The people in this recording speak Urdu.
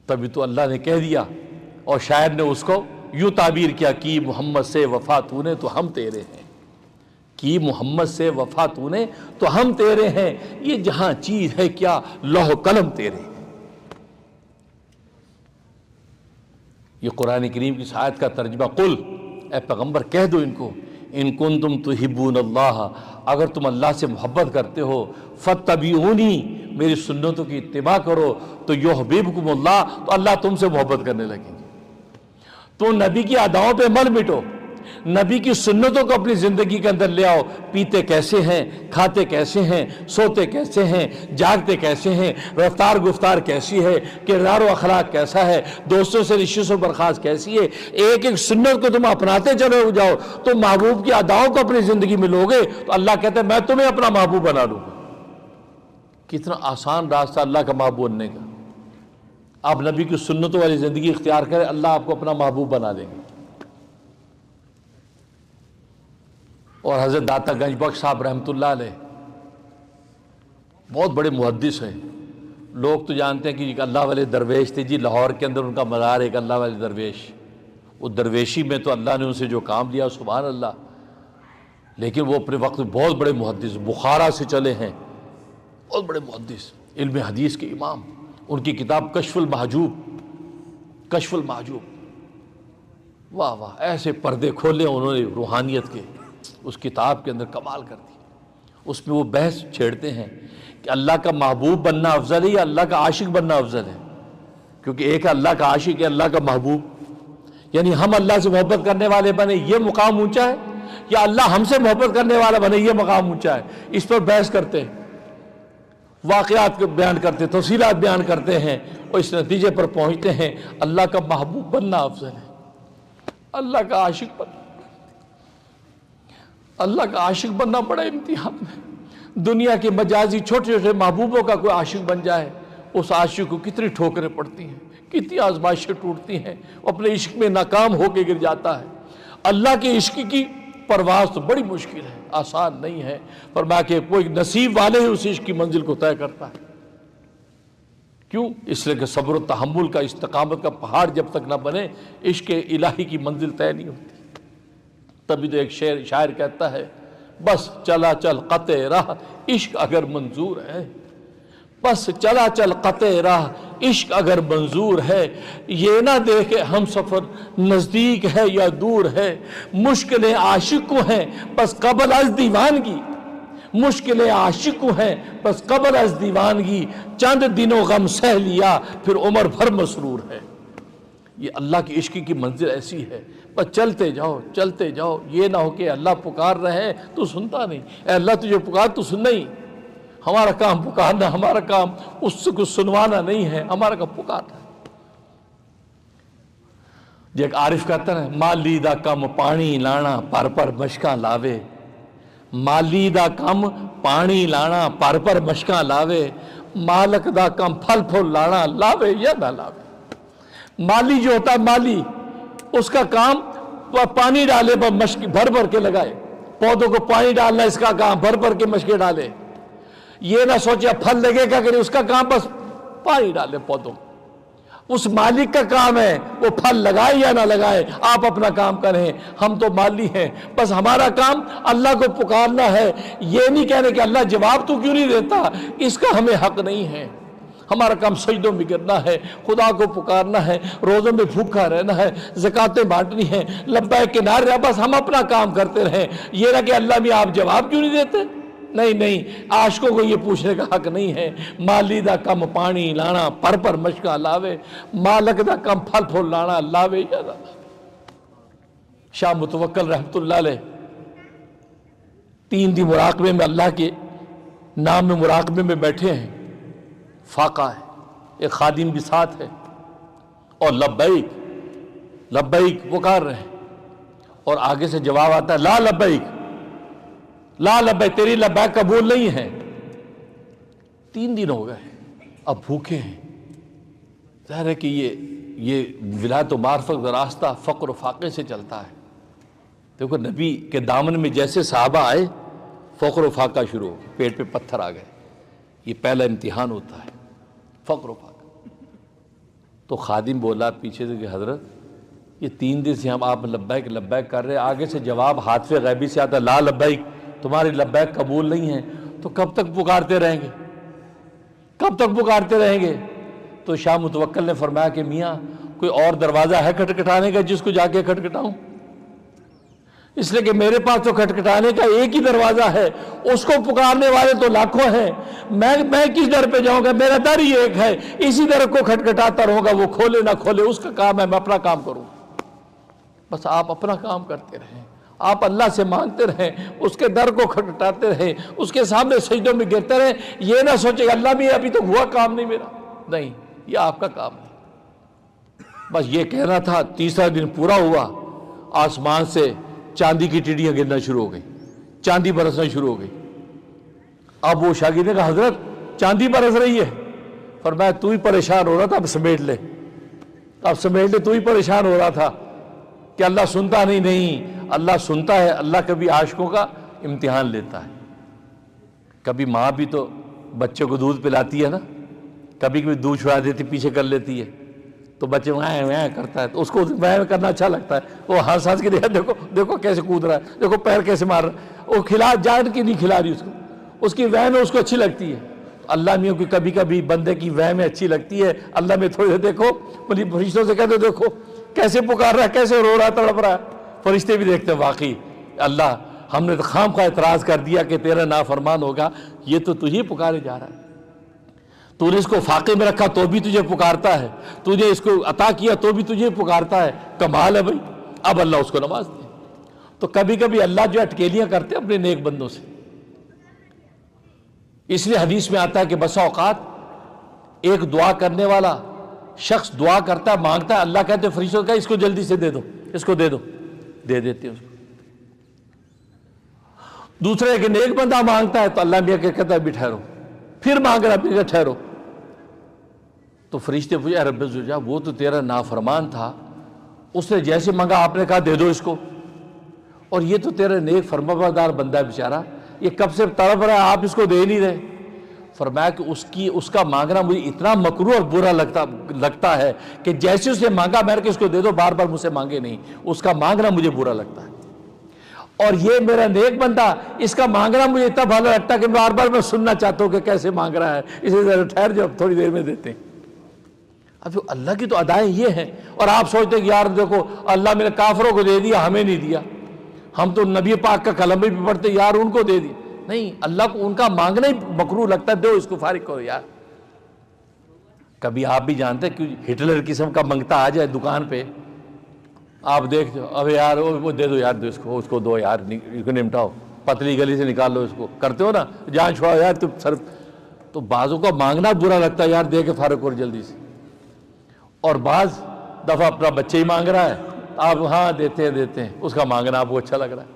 تبھی تو اللہ نے کہہ دیا، اور شاعر نے اس کو یوں تعبیر کیا، کی محمد سے وفا تو نے تو ہم تیرے ہیں، کی محمد سے وفا تو نے تو ہم تیرے ہیں، یہ جہاں چیز ہے کیا لوح قلم تیرے ہیں۔ یہ قرآن کریم کی آیت کا ترجمہ، قل اے پیغمبر کہہ دو ان کو، ان کنتم تحبون اللہ، اگر تم اللہ سے محبت کرتے ہو، فاتبعونی، میری سنتوں کی اتباع کرو، تو یحببکم اللہ، تو اللہ تم سے محبت کرنے لگیں گے۔ تو نبی کی اداؤں پہ مت مٹو، نبی کی سنتوں کو اپنی زندگی کے اندر لے آؤ، پیتے کیسے ہیں، کھاتے کیسے ہیں، سوتے کیسے ہیں، جاگتے کیسے ہیں، رفتار گفتار کیسی ہے، کردار و اخلاق کیسا ہے، دوستوں سے رشتوں سے برخاست کیسی ہے، ایک ایک سنت کو تم اپناتے چلے جاؤ، تو محبوب کی اداؤں کو اپنی زندگی میں لوگے تو اللہ کہتا ہے میں تمہیں اپنا محبوب بنا لوں گا۔ کتنا آسان راستہ اللہ کا محبوب بننے کا، آپ نبی کی سنتوں والی زندگی اختیار کریں، اللہ آپ کو اپنا محبوب بنا دیں گے۔ اور حضرت داتا گنج بخش صاحب رحمۃ اللہ علیہ بہت بڑے محدث ہیں، لوگ تو جانتے ہیں کہ اللہ والے درویش تھے جی، لاہور کے اندر ان کا مزار ہے ایک اللہ والے درویش، وہ درویشی میں تو اللہ نے ان سے جو کام لیا سبحان اللہ، لیکن وہ اپنے وقت میں بہت بڑے محدث، بخارا سے چلے ہیں، بہت بڑے محدث، علم حدیث کے امام۔ ان کی کتاب کشف المحجوب، کشف المحجوب، واہ واہ، ایسے پردے کھولے انہوں نے روحانیت کے، اس کتاب کے اندر کمال کر دی۔ اس میں وہ بحث چھیڑتے ہیں کہ اللہ کا محبوب بننا افضل ہے یا اللہ کا عاشق بننا افضل ہے، کیونکہ ایک اللہ کا عاشق ہے، اللہ کا محبوب، یعنی ہم اللہ سے محبت کرنے والے بنے یہ مقام اونچا ہے، یا اللہ ہم سے محبت کرنے والا بنے یہ مقام اونچا ہے۔ اس پر بحث کرتے ہیں، واقعات بیان کرتے ہیں، تفصیلات بیان کرتے ہیں، اور اس نتیجے پر پہنچتے ہیں اللہ کا محبوب بننا افضل ہے، اللہ کا عاشق بننا، اللہ کا عاشق بننا بڑا امتحان ہے۔ دنیا کے مجازی چھوٹے چھوٹے محبوبوں کا کوئی عاشق بن جائے، اس عاشق کو کتنی ٹھوکریں پڑتی ہیں، کتنی آزمائشیں ٹوٹتی ہیں، وہ اپنے عشق میں ناکام ہو کے گر جاتا ہے۔ اللہ کے عشق کی پرواز تو بڑی مشکل ہے، آسان نہیں ہے، فرمایا کہ کوئی نصیب والے ہی اس عشق کی منزل کو طے کرتا ہے۔ کیوں؟ اس لیے کہ صبر و تحمل کا، استقامت کا پہاڑ جب تک نہ بنے، عشق الہی کی منزل طے نہیں ہوتی۔ تبھی تو ایک شاعر کہتا ہے، بس چلا چل قطع راہ عشق اگر منظور ہے، بس چلا چل قطع راہ عشق اگر منظور ہے، یہ نہ دیکھے ہم سفر نزدیک ہے یا دور ہے، مشکلیں عاشق کو ہیں بس قبل از دیوانگی، مشکلیں عاشق کو ہیں بس قبل از دیوانگی، چند دنوں غم سہ لیا پھر عمر بھر مسرور ہے۔ یہ اللہ کی عشق کی منزل ایسی ہے، بس چلتے جاؤ چلتے جاؤ، یہ نہ ہو کہ اللہ پکار رہے ہیں تو سنتا نہیں، اے اللہ تجھے پکار تو سن نہیں، ہمارا کام پکارنا، ہمارا کام اس سے کچھ سنوانا نہیں ہے، ہمارا کام پکارنا ہے۔ جو ایک عارف کہتا ہے، مالی دا کم پانی لانا پر پر مشکاں لاوے، مالی دا کم پانی لانا پر پر مشکاں لاوے، مالک دا کم پھل پھول لانا لاوے یا نہ لاوے۔ مالی جو ہوتا ہے مالی، اس کا کام پانی ڈالے مشک بھر بھر کے لگائے، پودوں کو پانی ڈالنا اس کا کام، بھر بھر کے مشکیں ڈالے، یہ نہ سوچے پھل لگے گا کہ اس کا کام بس پانی ڈالے پودوں۔ اس مالک کا کام ہے وہ پھل لگائے یا نہ لگائے، آپ اپنا کام کریں، ہم تو مالی ہیں، بس ہمارا کام اللہ کو پکارنا ہے، یہ نہیں کہنے کہ اللہ جواب تو کیوں نہیں دیتا، اس کا ہمیں حق نہیں ہے۔ ہمارا کام سجدوں میں گرنا ہے، خدا کو پکارنا ہے، روزوں میں بھوکا رہنا ہے، زکاتیں بانٹنی ہیں، لبیک کے نعرے رہا، بس ہم اپنا کام کرتے رہیں، یہ نہ کہ اللہ بھی آپ جواب کیوں نہیں دیتے۔ نہیں نہیں، عاشقوں کو یہ پوچھنے کا حق نہیں ہے۔ مالی دا کم پانی لانا پر پر مشکاں لاوے، مالک دا کم پھل پھول لانا لاوے یا نہ لاوے۔ شاہ متوکل رحمۃ اللہ علیہ 3 دن مراقبے میں، اللہ کے نام میں مراقبے میں بیٹھے ہیں، فاقہ ہے، ایک خادم بھی ساتھ ہے، اور لبیک لبیک پکار رہے ہیں، اور آگے سے جواب آتا ہے لا لبیک لا لبیک، تیری لبیک قبول نہیں ہے۔ 3 دن ہو گئے، اب بھوکے ہیں، ظاہر ہے کہ یہ ولایت و معرفت کا راستہ فقر و فاقے سے چلتا ہے۔ دیکھو نبی کے دامن میں جیسے صحابہ آئے، فقر و فاقہ شروع ہو گیا، پیٹ پہ پتھر آ گئے، یہ پہلا امتحان ہوتا ہے، فقر و فاقہ۔ تو خادم بولا پیچھے سے کہ حضرت یہ 3 دن سے ہم آپ لبیک لبیک کر رہے ہیں، آگے سے جواب حاطف غیبی سے آتا لا لبیک، تمہاری لبیک قبول نہیں ہے، تو کب تک پکارتے رہیں گے، کب تک پکارتے رہیں گے؟ تو شاہ متوکل نے فرمایا کہ میاں کوئی اور دروازہ ہے کھٹکھٹانے کا جس کو جا کے کھٹکھٹاؤں؟ اس لیے کہ میرے پاس تو کھٹکھٹانے کا ایک ہی دروازہ ہے، اس کو پکارنے والے تو لاکھوں ہیں، میں کس در پہ جاؤں گا؟ میرا در ہی ایک ہے، اسی در کو کھٹکھٹاتا رہوں گا، وہ کھولے نہ کھولے اس کا کام ہے، میں اپنا کام کروں۔ بس آپ اپنا کام کرتے رہیں، آپ اللہ سے مانگتے رہیں، اس کے در کو کھٹکھٹاتے رہیں، اس کے سامنے سجدوں میں گرتے رہیں، یہ نہ سوچے اللہ بھی ابھی تو ہوا کام نہیں میرا، نہیں، یہ آپ کا کام نہیں۔ بس یہ کہنا تھا۔ تیسرا دن پورا ہوا، آسمان سے چاندی کی ٹڈیاں گرنا شروع ہو گئی، چاندی برسنا شروع ہو گئی۔ اب وہ شاگرد نے کہا حضرت چاندی برس رہی ہے، فرمایا تو ہی پریشان ہو رہا تھا، اب سمیٹ لے، اب سمیٹ لے، تو ہی پریشان ہو رہا تھا کہ اللہ سنتا نہیں، اللہ سنتا ہے۔ اللہ کبھی عاشقوں کا امتحان لیتا ہے، کبھی ماں بھی تو بچے کو دودھ پلاتی ہے نا، کبھی کبھی دودھ چھڑا دیتی پیچھے کر لیتی ہے، تو بچے وہاں وہاں کرتا ہے، تو اس کو وہاں کرنا اچھا لگتا ہے، وہ ہر سانس کے دیکھا دیکھو دیکھو کیسے کود رہا ہے، دیکھو پیر کیسے مار رہا ہے، وہ کھلا جان کی نہیں کھلا رہی اس کو، اس کی وہم اس کو اچھی لگتی ہے۔ اللہ میاں کی کبھی کبھی بندے کی وہم اچھی لگتی ہے، اللہ میں تھوڑی دیر دیکھو، فرشتوں سے کہتے دیکھو کیسے پکار رہا ہے، کیسے رو رہا ہے، تڑپ رہا ہے۔ فرشتے بھی دیکھتے ہیں واقعی اللہ ہم نے خام کا اعتراض کر دیا کہ تیرا نافرمان ہوگا، یہ تو تجھے پکارے جا رہا ہے، تو نے اس کو فاقے میں رکھا تو بھی تجھے پکارتا ہے، تجھے اس کو عطا کیا تو بھی تجھے پکارتا ہے، کمال ہے بھائی۔ اب اللہ اس کو نوازتے ہیں۔ تو کبھی کبھی اللہ جو اٹکیلیاں کرتے ہیں اپنے نیک بندوں سے، اس لیے حدیث میں آتا ہے کہ بسا اوقات ایک دعا کرنے والا شخص دعا کرتا ہے، مانگتا ہے، اللہ کہتے ہیں فرشتوں کا اس کو جلدی سے دے دو، اس کو دے دو، دے دیتے ہیں اس کو۔ دوسرے ایک نیک بندہ مانگتا ہے تو اللہ میاں کہتا ہے بھی ٹھہرو، پھر مانگ رہا ہے، ٹھہرو۔ تو فرشتے پوچھے اے رب الزجا وہ تو تیرا نافرمان تھا، اس نے جیسے مانگا آپ نے کہا دے دو اس کو، اور یہ تو تیرا نیک فرمانبردار بندہ ہے بیچارہ، یہ کب سے تڑپ رہا ہے، آپ اس کو دے نہیں رہے۔ فرمایا کہ اس کا مانگنا مجھے اتنا مکروہ اور برا لگتا ہے کہ جیسے اس نے مانگا میں نے کہ اس کو دے دو، بار بار مجھ سے مانگے نہیں، اس کا مانگنا مجھے برا لگتا ہے۔ اور یہ میرا نیک بندہ، اس کا مانگنا مجھے اتنا بھلا لگتا ہے کہ بار بار میں سننا چاہتا ہوں کہ کیسے مانگ رہا ہے، اسے ذرا ٹھہر جاؤ، تھوڑی دیر میں دیتے ہیں۔ اب جو اللہ کی تو ادائیں یہ ہیں، اور آپ سوچتے ہیں کہ یار دیکھو اللہ میرے کافروں کو دے دیا، ہمیں نہیں دیا، ہم تو نبی پاک کا کلمہ بھی پڑھتے یار ان کو دے دی، نہیں، اللہ کو ان کا مانگنا ہی مکروہ لگتا ہے، دو اس کو فارغ کرو یار۔ کبھی آپ بھی جانتے ہیں کہ ہٹلر قسم کا منگتا آ جائے دکان پہ، آپ دیکھتے ہو اب یار وہ دے دو یار، دو اس کو دو یار، اس کو نمٹاؤ، پتلی گلی سے نکال لو اس کو، کرتے ہو نا، جان چھوڑاؤ یار تم سر۔ تو بعضوں کا مانگنا برا لگتا ہے، یار دے کے فارغ کرو جلدی سے۔ اور بعض دفعہ اپنا بچے ہی مانگ رہا ہے، آپ ہاں دیتے ہیں اس کا مانگنا آپ کو اچھا لگ رہا ہے۔